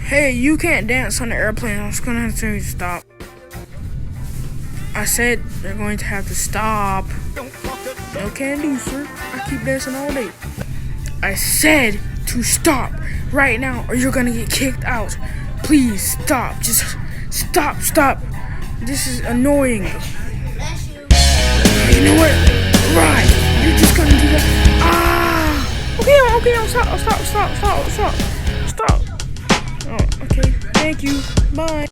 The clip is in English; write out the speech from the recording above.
Hey, you can't dance on the airplane. I was gonna have to tell you to stop. I said you're going to have to stop. No can do, sir. I keep dancing all day. I said to stop right now or you're gonna get kicked out. Please stop. Just stop. This is annoying. You know what? Right. You're just gonna do that. Okay, stop. Oh, okay. Thank you. Bye.